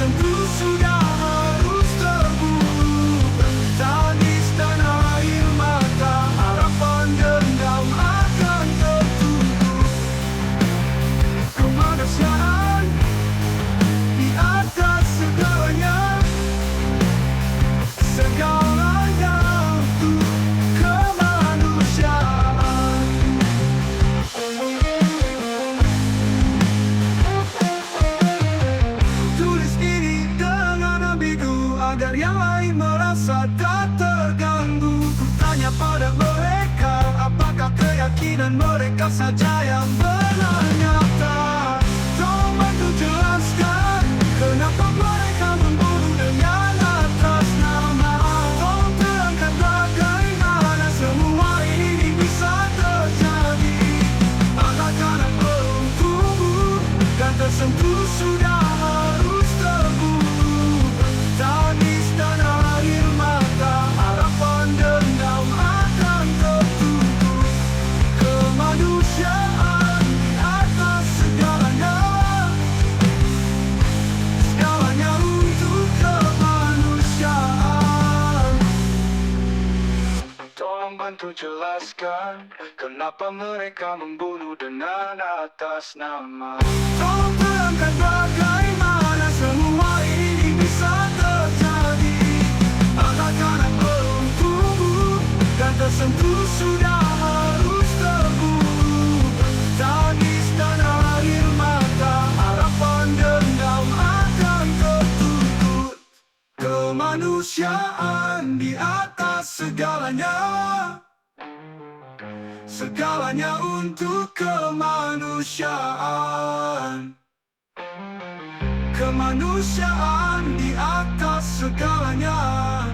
tersentuh sudah harus terburu. Tangis dan air mata, harapan dendam akan tertutup. Kemanusiaan di atas segalanya, segalanya untuk kemanusiaan. Tulis ini dengan ambigu agar yang lain merasa tak terganggu. Ku tanya pada mereka, apakah keyakinan mereka saja yang benar nyata? Tolong bantu jelaskan, kenapa mereka membunuh dengan atas nama? Tolong terangkan bagaimana semua ini bisa terjadi. Anak-anak belum tumbuh dan tersentuh sudah harus terburu. Tangis dan air mata, harapan dendam akan tertutup. Kemanusiaan di atas segalanya, segalanya untuk kemanusiaan. Tolong bantu jelaskan, kenapa mereka membunuh dengan atas nama? Tolong terangkan bagaimana semua ini bisa terjadi. Anak-anak belum tumbuh dan tersentuh sudah harus terburu. Tangis dan air mata, harapan dendam akan tertutup. Kemanusiaan di atas segalanya, segalanya untuk kemanusiaan. Kemanusiaan di atas segalanya,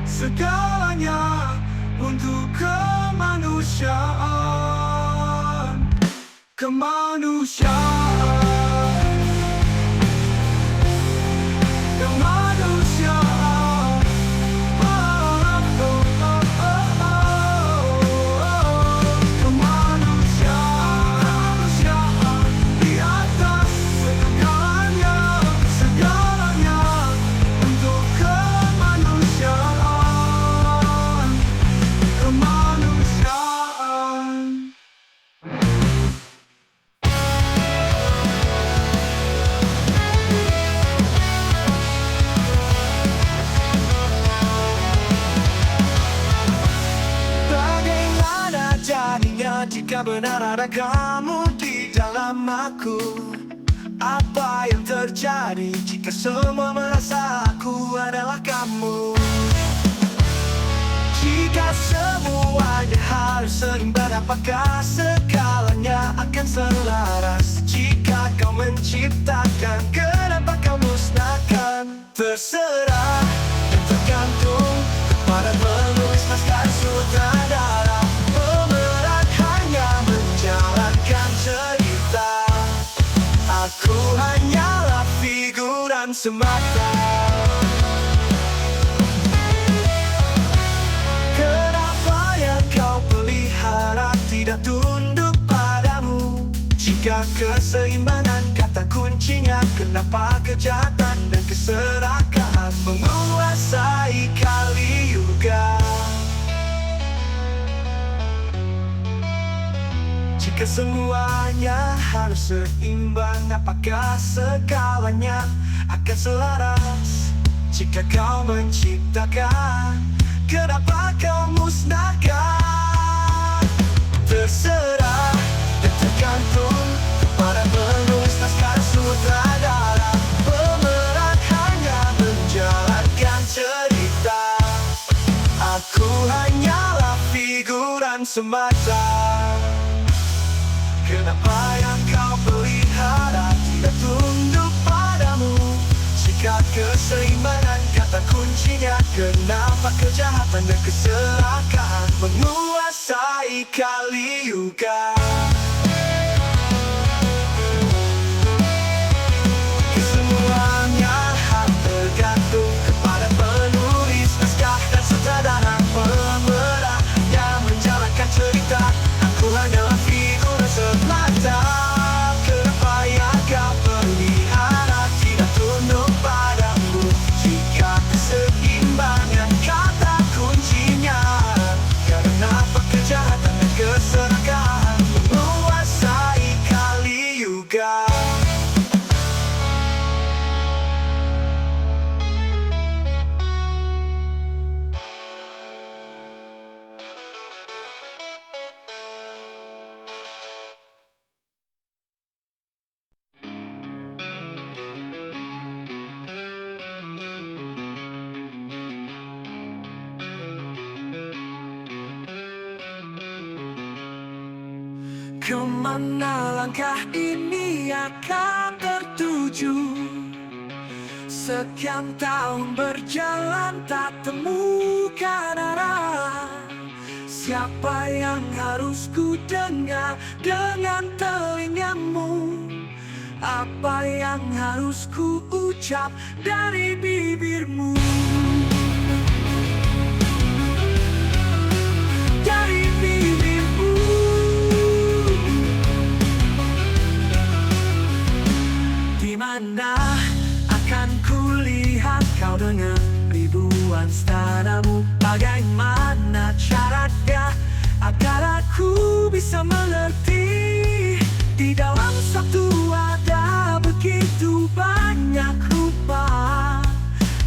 segalanya untuk kemanusiaan. Kemanusiaan, kemanusiaan. Oh, oh, oh, oh, oh, oh. Kemanusiaan, kemanusiaan di atas segalanya, segalanya untuk kemanusiaan. Kemanusiaan. Bagaimana jadinya jika benar ada kamu di dalam aku? Apa yang terjadi jika semua merasa aku adalah kamu? Jika semuanya harus seimbang, apakah segalanya akan selaras? Jika kau menciptakan, kenapa kau musnahkan? Terserah dan tergantung kepada penulis naskah sutradara. Pemeran hanya menjalankan cerita, aku hanyalah figuran semata. Kenapa yang kau pelihara tidak tunduk padamu? Jika keseimbangan kata kuncinya, kenapa kejahatan dan keserakahan menguasai Kali Yuga? Jika semuanya harus seimbang, apakah segalanya akan selaras? Jika kau menciptakan, kenapa kau musnahkan? Terserah dan tergantung kepada penulis naskah sutradara. Pemeran hanya menjalankan cerita, aku hanyalah figuran semata. Kenapa yang kau pelihara tidak tunduk padamu? Jika keseimbangan kata kuncinya, kenapa kejahatan dan keserakahan menguasai Kali Yuga? Kesemuanya harus tergantung kepada penulis naskah dan sutradara. Pemeran yang menjalankan cerita, aku hanyalah figuran semata. Kenapa yang kau pelihara tidak tunduk padamu? Kemana langkah ini akan tertuju? Sekian tahun berjalan tak temukan arah. Siapa yang harus ku dengar dengan telingamu? Apa yang harus ku ucap dari bibirmu? Dari bibirmu. Di mana akan kulihat kau dengan ribuan stadamu? Bagaimana caranya agar aku bisa mengerti? Di dalam satu ada begitu banyak rupa.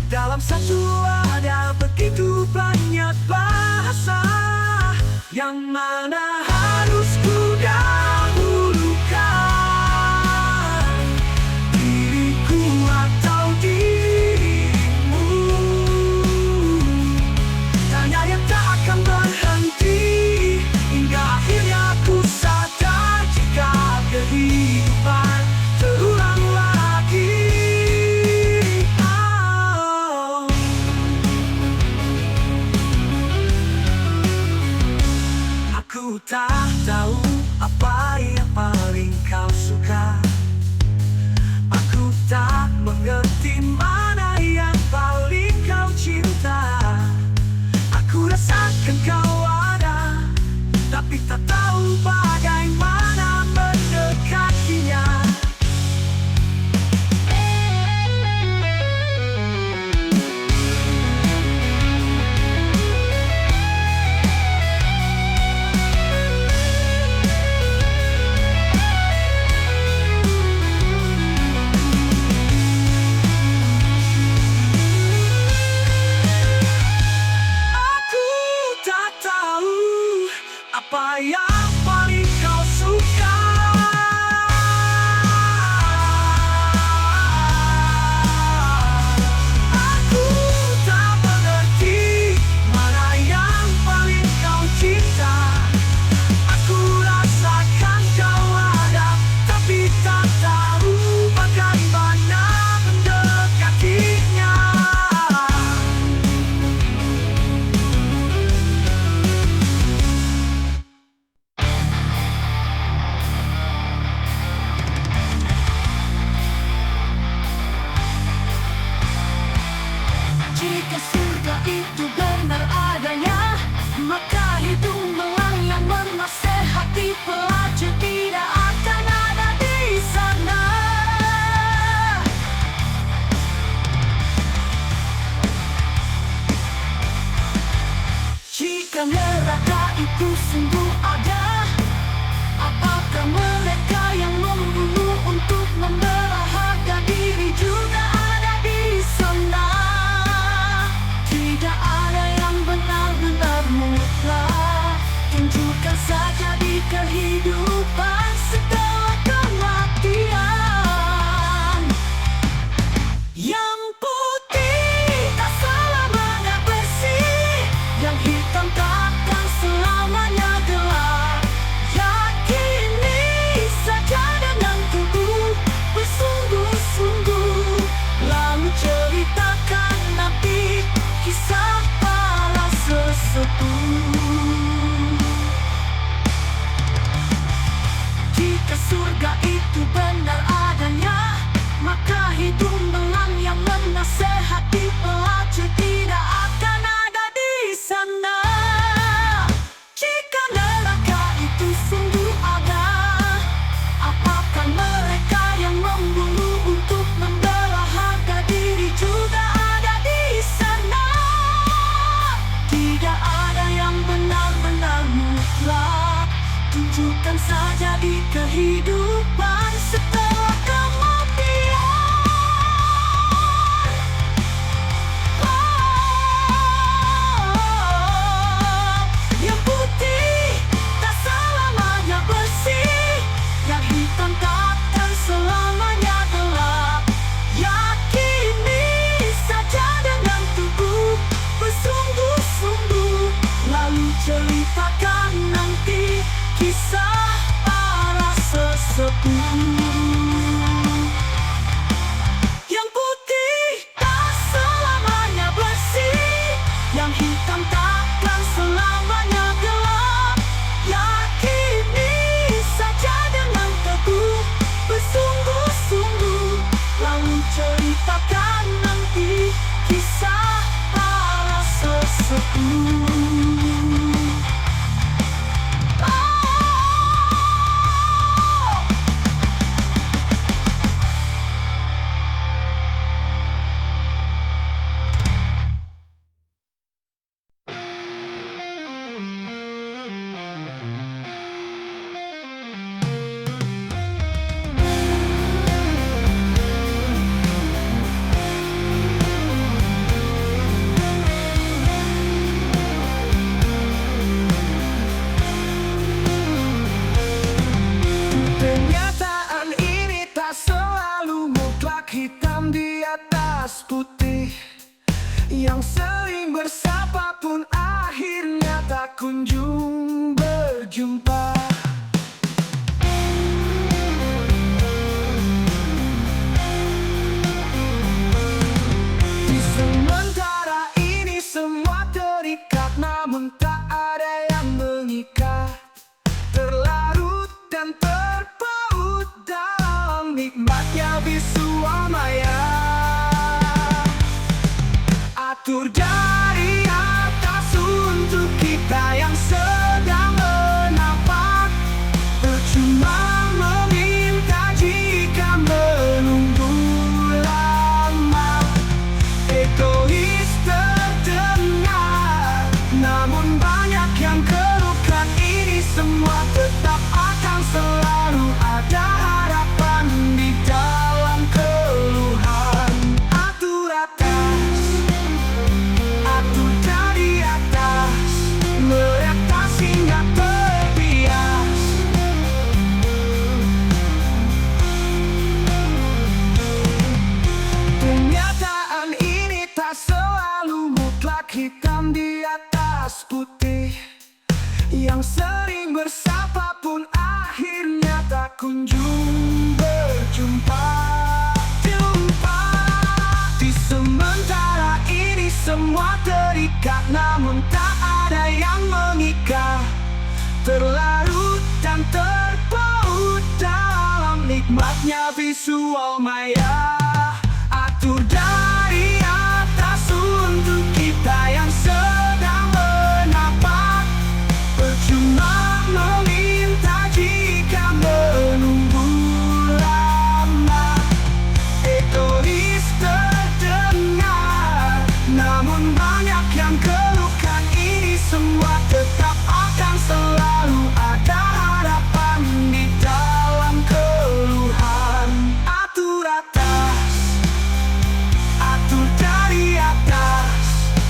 Dalam satu ada begitu banyak bahasa. Yang mana harus ku dahulukan? Diriku atau dirimu? Tanya yang tak akan berhenti hingga akhirnya ku sadar jika kehidupan terulang lagi. Aku tak tahu apa yang paling kau suka. Aku tak mengerti mana yang paling kau cinta. Aku rasakan kau ada, tapi tak tahu bagaimana mendekatinya. Apa yang paling kau suka? Aku tak mengerti mana yang paling kau cinta. Aku rasakan kau ada, tapi tak tahu bagaimana mendekatinya. Jika surga itu benar adanya, maka hidung belang yang menasehati pelacur tidak akan ada di sana. Jika neraka itu sungguh ada, apakah mereka yang membunuh untuk membela harga diri juga ada di sana? Tidak ada yang benar-benar mutlak. Tunjukkan saja di kehidupan setelah kematian. Yang putih tak selamanya bersih, yang hitam takkan selamanya gelap. Yakini saja dengan tubuh bersungguh-sungguh, lalu ceritakan nanti kisah para sesepuh. Jika surga itu benar adanya, maka hidung belang yang menasehati pelacur tidak akan ada di sana. Jika neraka itu sungguh ada, apakah mereka yang membunuh untuk membela harga diri juga ada di sana? Tidak ada yang benar-benar mutlak. Tunjukkan saja di kehidupan setelah kematian. Yang putih tak selamanya bersih, yang hitam takkan selamanya gelap. Yakini saja dengan tubuh bersungguh-sungguh, lalu ceritakan nanti kisah atas putih, yang sering bersapa pun akhirnya tak kunjung berjumpa. Di sementara ini semua terikat, namun tak ada yang mengikat. Terlarut dan terpaut dalam nikmatnya visual maya. Atur dari atas untuk kita yang sedang menapak. Percuma meminta jika menunggu lama. Egois terdengar, namun banyak yang keluhkan. Ini semua tetap akan selalu ada harapan di dalam keluhan. Atur atas, atur dari atas, meretas hingga terbias. Kenyataan ini tak selalu mutlak hitam di atas putih, yang sering bersapa pun akhirnya tak kunjung berjumpa. Di sementara ini semua terikat, namun tak ada yang mengikat. Terlarut dan terpaut dalam nikmatnya visual maya. Atur dari atas untuk kita yang sedang menapak. Percuma meminta jika menunggu lama. Egois terdengar, namun banyak yang keluhkan. Ini semua tetap akan selalu ada harapan di dalam keluhan. Atur atas, atur dari atas,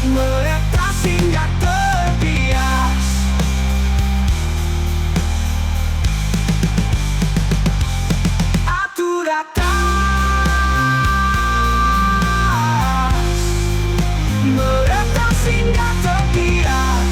meretas hingga terbias. Atur atas, meretas hingga terbias.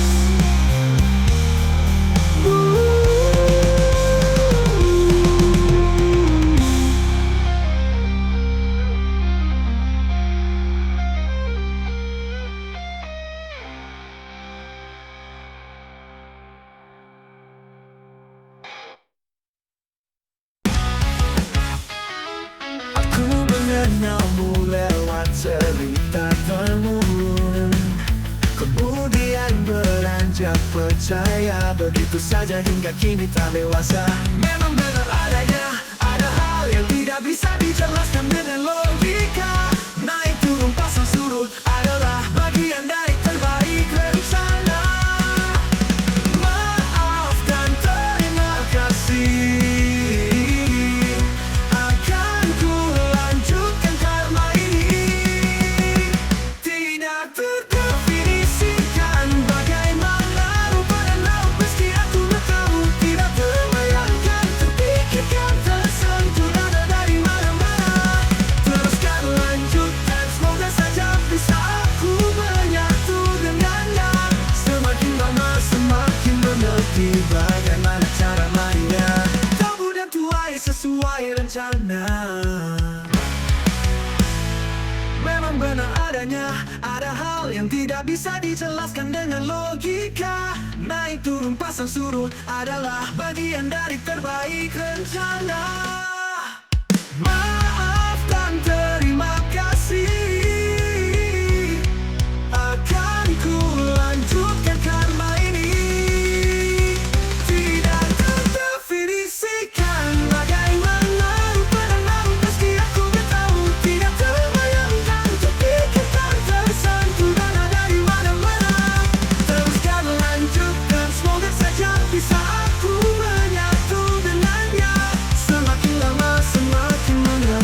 Aku mengenalmu lewat cerita temurun, kemudian beranjak percaya begitu saja hingga kini tak dewasa. Memang benar adanya, ada hal yang tidak bisa dijelaskan dengan logika. Naik turun pasang surut adalah bagian dari terbaik rencana. Maaf dan terima kasih, akan ku lanjutkan karma ini. Tidak terdefinisikan bagaimana rupa dan laut, meski aku tak tahu. Tidak terbayangkan, terpikirkan, tersentuh nada dari mana-mana. Teruskan lanjutkan, semoga saja bisa aku menyatu dengannya. Semakin lama semakin mengerti bagaimana cara mainnya. Tabu dan tuai sesuai rencana. Memang benar adanya, ada hal yang tidak bisa dijelaskan dengan logika. Naik turun pasang surut adalah bagian dari terbaik rencana. Maaf dan terima kasih, akan ku lanjutkan karma ini. Tidak terdefinisikan bagaimana rupa dan laut, meski aku tak tahu. Tidak terbayangkan, terpikirkan, tersentuh nada dari mana-mana. Teruskan lanjutkan, semoga saja bisa aku menyatu dengannya. Semakin lama semakin mengerti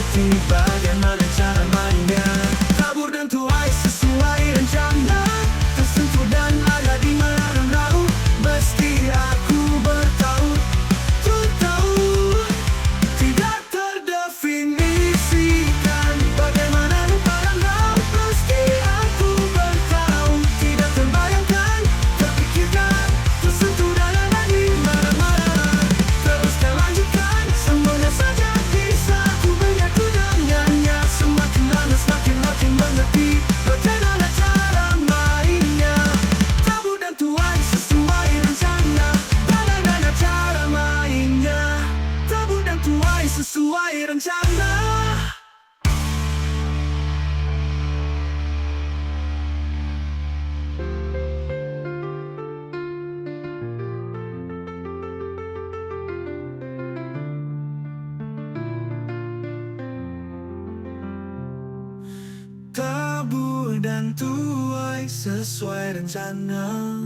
dan tuai sesuai rencana.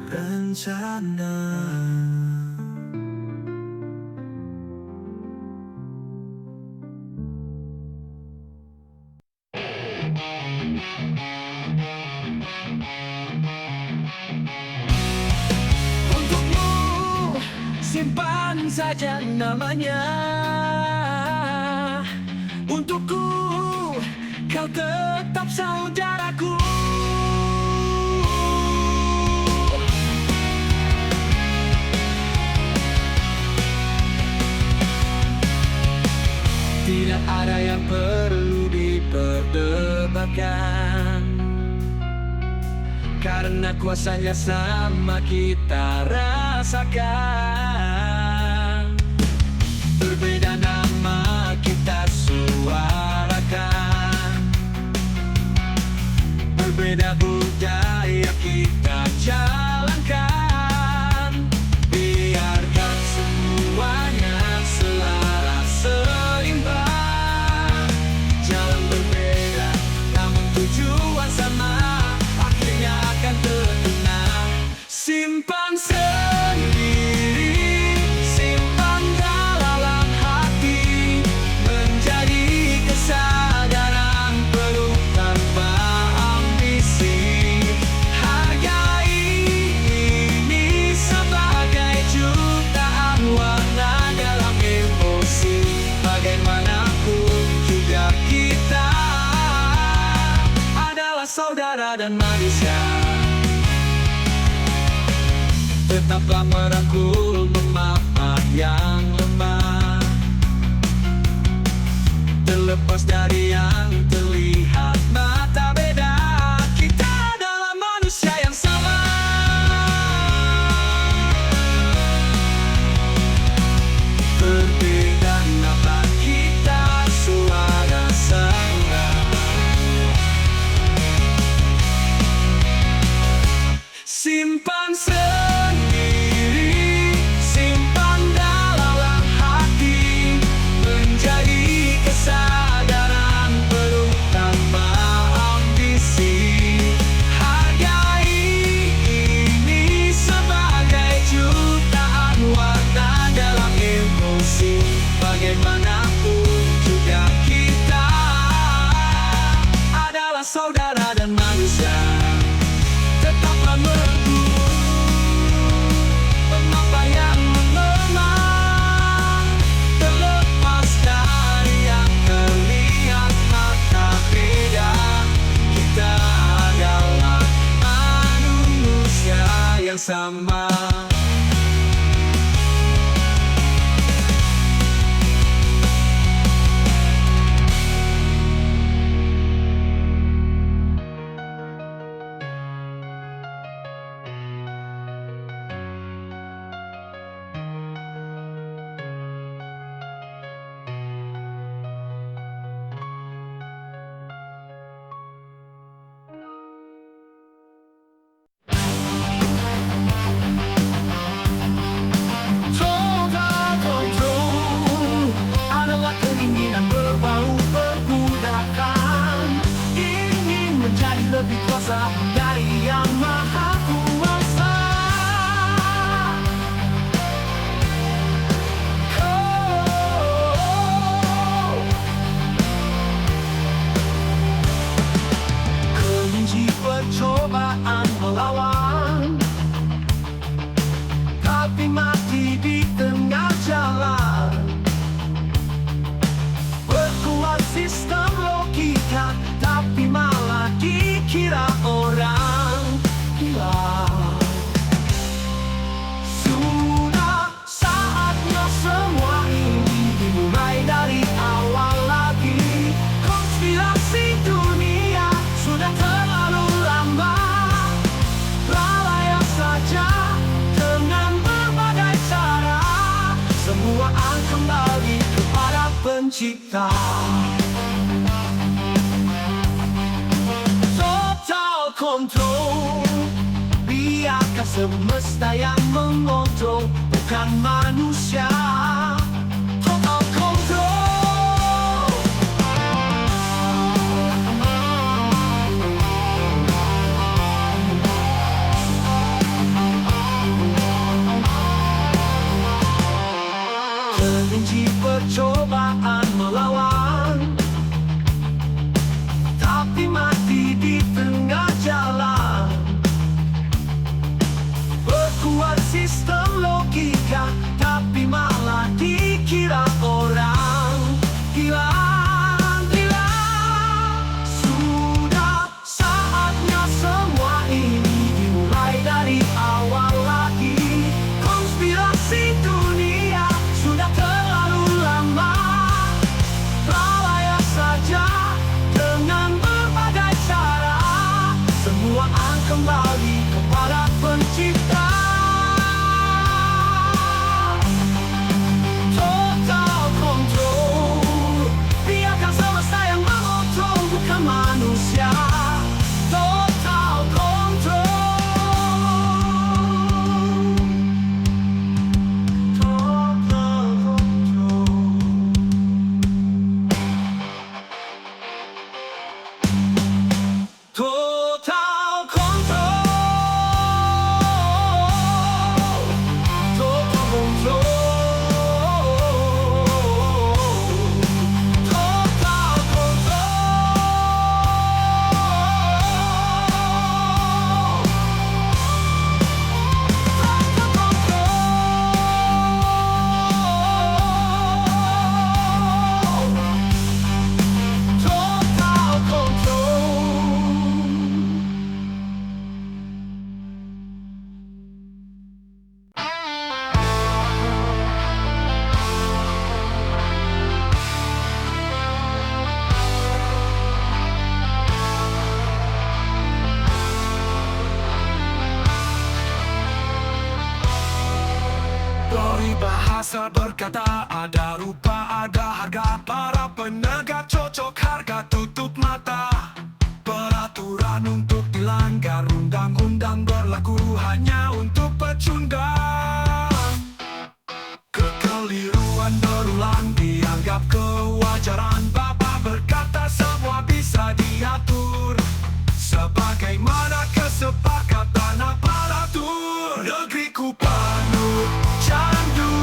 Rencana. Untukmu simpan saja namanya. Untukku kau tetap saudaraku. Tidak ada yang perlu diperdebatkan, karena kuasanya sama kita rasakan. Berbeda nama kita suarakan, berbeda budaya kita jalankan. Biarkan semuanya selaras seimbang. Jalan berbeda namun tujuan sama, akhirnya akan terkenal. Simpan sendiri, simpan dalam hati, menjadi kesadaran penuh tanpa ambisi. Hargai ini sebagai jutaan warna dalam emosi. Bagaimanapun juga kita adalah saudara dan manusia. Tetaplah merangkul, memaafkan yang lemah, terlepas dari yang terlihat mata beda. Kita adalah manusia yang sama. Berbeda nama kita, suara sama. Simpan sendiri, simpan dalam hati, menjadi kesadaran penuh tanpa ambisi. Hargai ini sebagai jutaan warna dalam emosi. Bagaimanapun juga kita adalah saudara dan manusia. Tetaplah merangkul, mengapa yang melemah, terlepas dari yang terlihat mata beda. Kita adalah manusia yang sama. Total control adalah keinginan berbau perbudakan, ingin menjadi lebih kuasa dari yang maha kuasa. Kelinci percobaan melawan, tapi mati di tengah jalan. Berkuat sistem logika, tapi malah dikira orang gila. Sudah saatnya semua ini dimulai dari awal lagi. Konspirasi dunia sudah terlalu lama. Lalai saja dengan berbagai cara, semua akan kembali kepada pencipta. Total control, biarkan semesta yang mengontrol, bukan manusia Peribahasa berkata ada rupa ada harga. Para penegak cocok harga tutup mata. Peraturan untuk dilanggar, undang-undang berlaku hanya untuk pecundang. Kekeliruan berulang dianggap kewajaran. Bapak berkata semua bisa diatur sebagaimana kesepakatan aparatur. Negeriku penuh candu,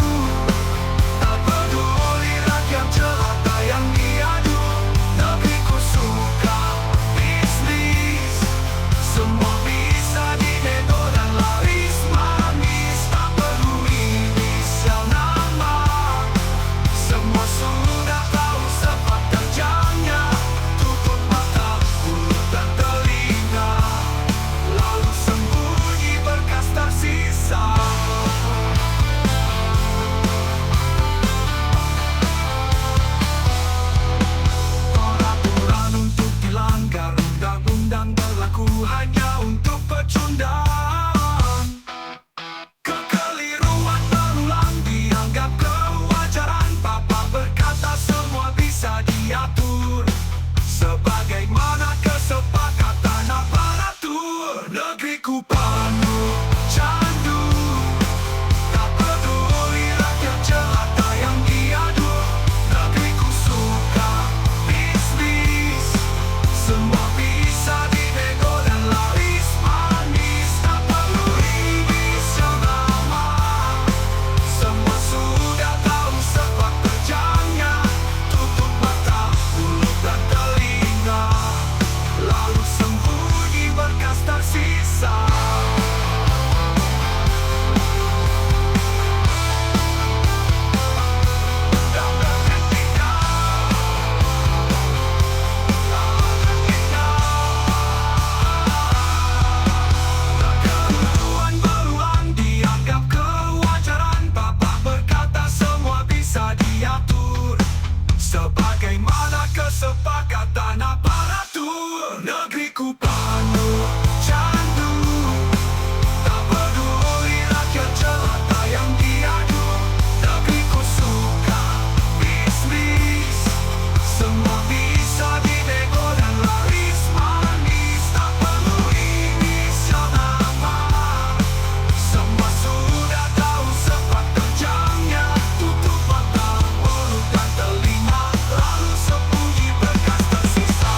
tak peduli rakyat jelata yang diadu. Negeriku suka bisnis, semua bisa dinego dan laris manis. Tak perlu inisial nama, semua sudah tahu sepak terjangnya. Tutup mata, mulut dan telinga, lalu sembunyi berkas tersisa. Peraturan untuk dilanggar, undang-undang berlaku hanya untuk pecundang. Kekeliruan berulang dianggap kewajaran. Bapak berkata semua bisa diatur sebagaimana kesepakatan aparatur. Negeriku penuh candu, tak peduli rakyat jelata yang diadu. Negeriku suka bisnis, semua bisa dinego dan laris manis. Tak perlu inisial nama, semua sudah tahu sepak terjangnya. Tutup mata, mulut dan telinga, lalu sembunyi berkas tersisa. Kekeliruan berulang dianggap kewajaran. Bapak berkata semua bisa diatur sebagaimana kesepakatan aparatur. Negeriku penuh candu, tak peduli rakyat jelata yang diadu. Negeriku suka bisnis, semua bisa dinego dan laris manis. Tak perlu inisial nama, semua sudah tahu sepak terjangnya. Tutup mata, mulut dan telinga, lalu sembunyi berkas tersisa.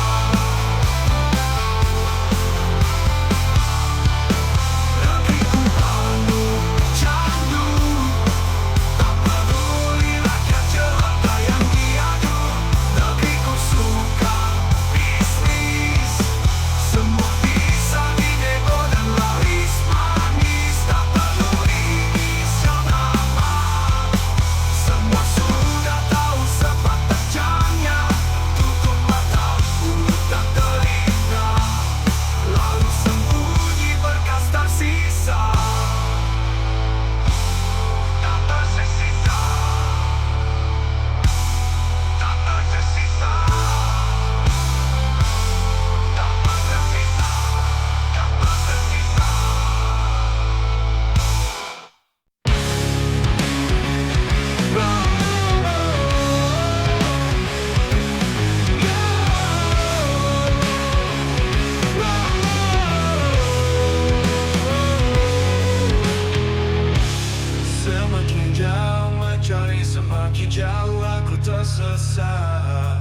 Negeriku penuh candu, tak peduli rakyat jelata yang diadu. Negeriku suka bisnis, semua bisa dinego dan laris manis. Tak perlu inisial nama, semua sudah tahu sepak terjangnya. Tutup mata, mulut dan telinga, lalu sembunyi berkas tersisa. Tak tersisa, tak tersisa, tak tersisa, tak tersisa. Semakin jauh mencari, semakin jauh aku tersesat.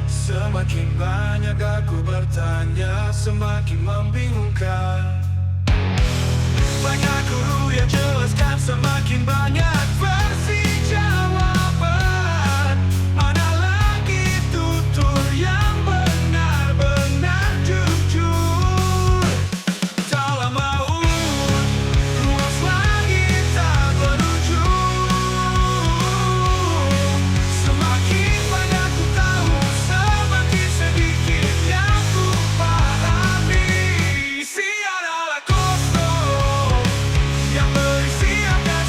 Semakin banyak aku bertanya, semakin membingungkan. Banyak guru yang jelaskan, semakin banyak versi jawaban. Mana lagi tutur yang benar-benar jujur? Tak mau ruas lagi tak berujung. Semakin banyak ku tahu, semakin sedikit yang ku pahami. Isi adalah kosong yang berisi akan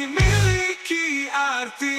kami miliki arti.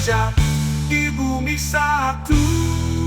manusia di bumi satu.